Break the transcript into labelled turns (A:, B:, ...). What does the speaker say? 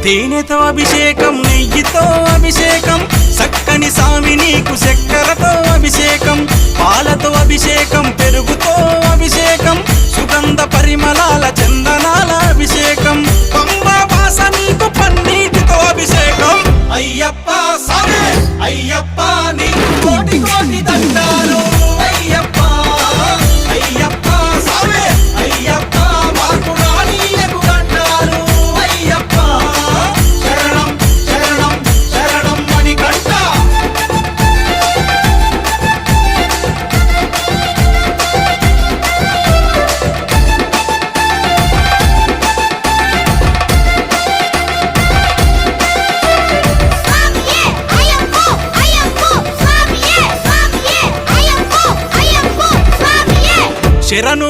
A: తేనెతో అభిషేకం నెయ్యితో అభిషేకం చక్కని సామి నీకు చక్కెరతో అభిషేకం పాలతో అభిషేకం పెరుగుతో అభిషేకం సుగంధ పరిమళాల చందనాల అభిషేకం పంబా వాస నీకు పన్నీటితో అభిషేకం అయ్యప్ప సామి అయ్యప్ప నీకు కోటి కోటి దండాలు అయ్యప్ప అయ్యప్ప సామి అయ్యప్ప మాకు రానీయకు దండాలు అయ్యప్ప శరణం శరణం శరణం మణికంఠ శరణు